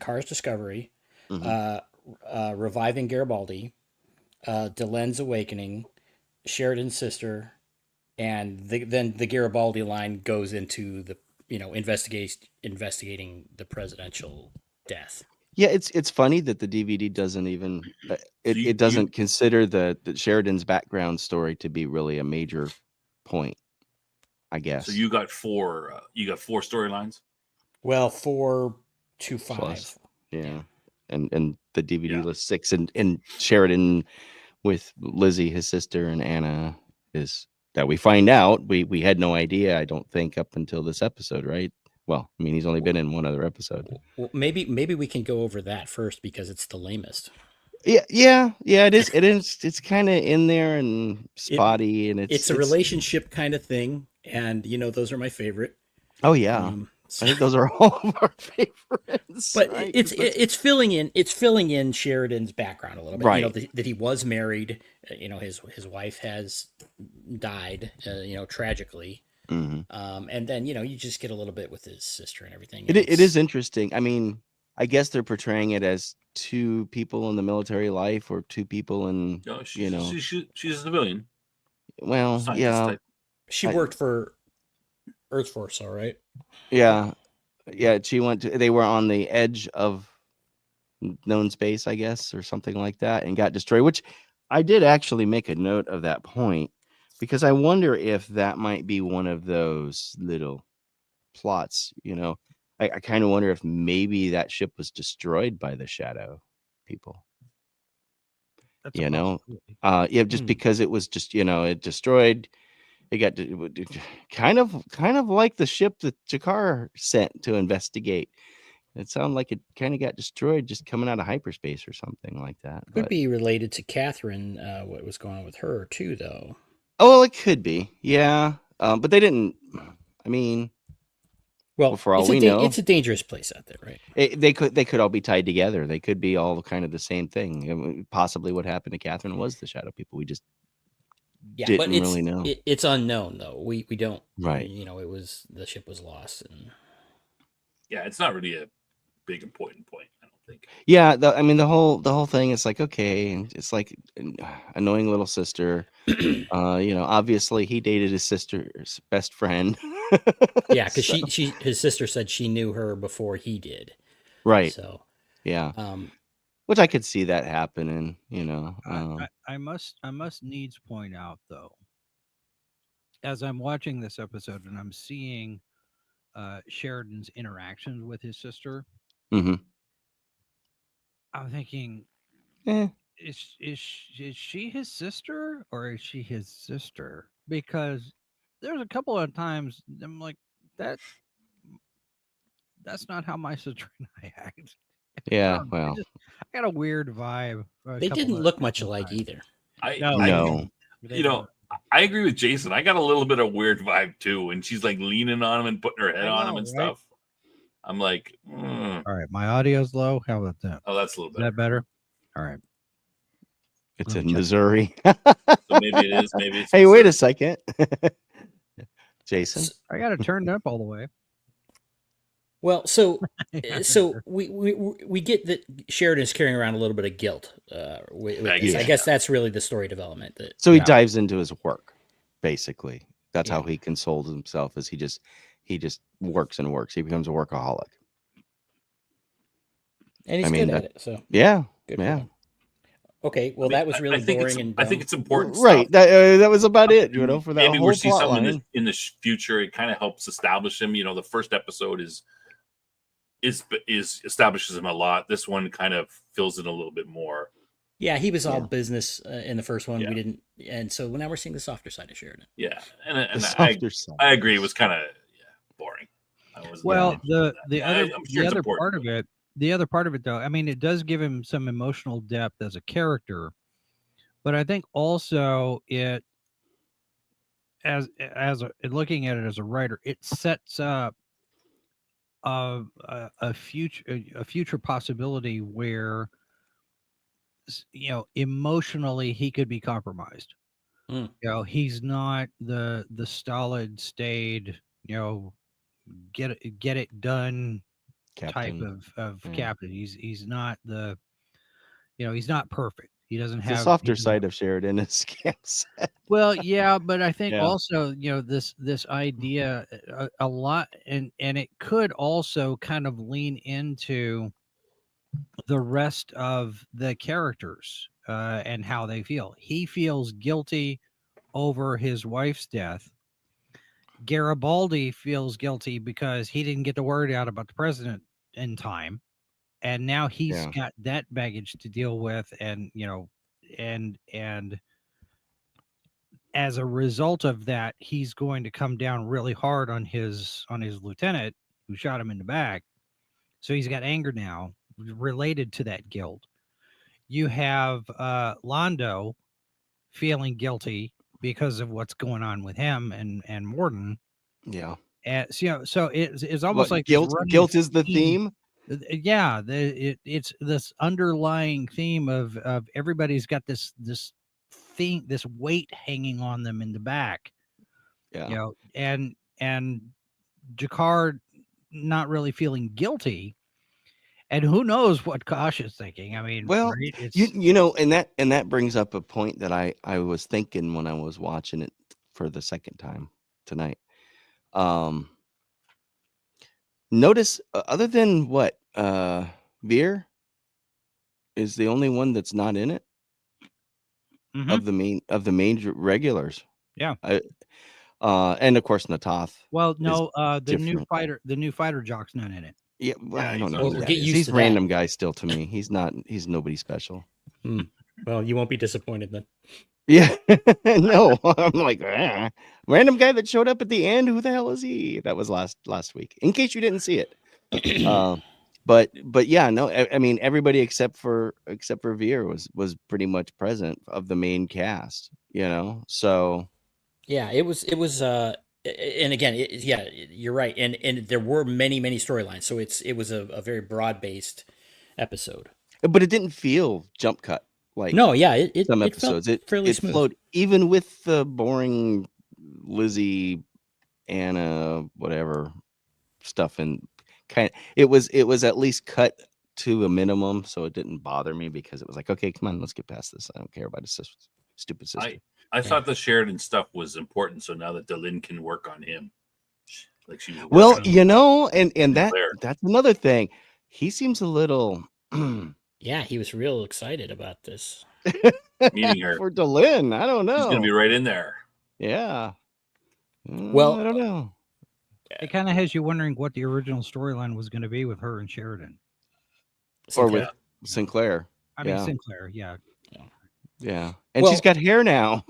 Car's Discovery, Hmm. uh, Reviving Garibaldi, Delen's Awakening, Sheridan's Sister, and then the Garibaldi line goes into the investigating the presidential death. Yeah, it's funny that the DVD doesn't even So it doesn't consider the Sheridan's background story to be really a major point, I so guess. you got four. You got four storylines. Well, 4 to 5. Plus, Yeah. yeah, and the DVD Yeah. lists 6, and Sheridan with Lizzie, his sister, and Anna is that we find out we had no idea. I don't think up until this episode, right? Well, I mean, he's only been in one other episode. Well, maybe we can go over that first because it's the lamest. Yeah. It is. It's kind of in there and spotty, and It's a relationship kind of thing, and those are my favorite. Oh yeah, So, I think those are all of our favorites. but Right? it's filling in Sheridan's background a little bit. Right. That he was married. His wife has died. Tragically. Hmm. And then you just get a little bit with his sister and everything. It is interesting. I mean, I guess they're portraying it as two people in the military life or two people in No, she's a civilian. Well, Scientist yeah, type. She worked for Earth Force, all right. yeah. She went to. They were on the edge of known space, I guess, or something like that, and got destroyed. Which I did actually make a note of that point because I wonder if that might be one of those little plots. I kind of wonder if maybe that ship was destroyed by the Shadow people. That's a possibility. Yeah, just because it was just it destroyed. It got kind of like the ship that Jakar sent to investigate. It sounded like it kind of got destroyed just coming out of hyperspace or something like that. Could But be related to Catherine. What was going on with her too, though. well, it could be, yeah. But they didn't. I mean, well, for all we know, it's a dangerous place out there, right? They could all be tied together. They could be all kind of the same thing. Possibly what happened to Catherine was the Shadow people. We just didn't really know. It's unknown though. We don't. Right. The ship was lost, and yeah, it's not really a big important point. I don't think. Yeah, I mean the whole thing is like okay, it's like annoying little sister. Obviously he dated his sister's best friend. Yeah, because his sister said she knew her before he did. Right. So yeah. Which I could see that happening. I must needs point out though, as I'm watching this episode and I'm seeing Sheridan's interactions with his sister, mm-hmm. I'm thinking, is she his sister or is she his sister? Because there's a couple of times I'm like, that's not how my sister and I act. Yeah, well, I got a weird vibe. They didn't look much alike either. No. I agree with Jason. I got a little bit of weird vibe too, and she's like leaning on him and putting her head on him and stuff. I'm like, all right, my audio's low. How about that? Oh, that's a little better. Is that better? All right. It's in Missouri. So maybe it is. Maybe it's. Hey, wait a second, Jason. I got it turned up all the way. Well, so we get that Sheridan's carrying around a little bit of guilt. I guess that's really the story development. So he dives into his work, basically. That's how he consoles himself. Is he just works and works. He becomes a workaholic, and he's good at it. So yeah. Okay, well, that was really boring and dumb. I think it's important, right? That was about it. For that maybe whole we'll see plot something line. in the future. It kind of helps establish him. The first episode is establishes him a lot. This one kind of fills in a little bit more. Yeah, he was all business in the first one. We didn't, and so now we're seeing the softer side of Sheridan. Yeah, and I agree. It was kind of boring. Well, the other part of it. The other part of it, though, I mean, it does give him some emotional depth as a character, but I think also looking at it as a writer, it sets up a future possibility where emotionally he could be compromised. He's not the stolid, staid, get it done type Captain. of Yeah. captain. He's not the, he's not perfect. He doesn't It's the have softer he doesn't side have- of Sheridan is Cam said. Well, yeah, but I think Yeah. also, this idea a lot, and it could also kind of lean into the rest of the characters and how they feel. He feels guilty over his wife's death. Garibaldi feels guilty because he didn't get the word out about the president in time, and now he's Yeah. got that baggage to deal with, and and as a result of that, he's going to come down really hard on his lieutenant who shot him in the back. So he's got anger now related to that guilt. You have Londo feeling guilty because of what's going on with him and Morden. Yeah. And so it's almost What like this guilt? running Guilt is the theme. Yeah, it's this underlying theme of everybody's got this thing, this weight hanging on them in the back. Yeah. And Jakar not really feeling guilty, and who knows what Kosh is thinking. I mean, Well, right? It's and that brings up a point that I was thinking when I was watching it for the second time tonight. Notice other than what Veer is the only one that's not in it Mhm. of the main regulars. Yeah. And of course Natath. Well, no, the different. new fighter jock's not in it. Yeah, well, Yeah, I he's don't know not who there. that Get is. used He's to a that. random guy still to me. He's nobody special. Well, you won't be disappointed then. Yeah. No, I'm like, random guy that showed up at the end. Who the hell is he? That was last week. In case you didn't see it. But yeah, no, I mean everybody except for Veer was pretty much present of the main cast, So Yeah, it was and again, yeah, you're right. And there were many storylines. So it was a very broad-based episode. but it didn't feel jump cut like No, yeah, some it felt episodes. fairly It smooth. flowed even with the boring Lizzie, Anna, whatever stuff, and it was at least cut to a minimum, so it didn't bother me because it was like, okay, come on, let's get past this. I don't care about his stupid sister. I thought the Sheridan stuff was important, so now that Delin can work on him, like she was. Well, working on and Claire. that's another thing. He seems a little Yeah, he was real excited about this. Meeting her. for Delin. I don't know. She's gonna be right in there. Yeah. Well, I don't know. It kind of has you wondering what the original storyline was going to be with her and Sheridan. Or Sinclair. with Sinclair. I mean, Yeah. Sinclair, yeah. Yeah. And Well- she's got hair now.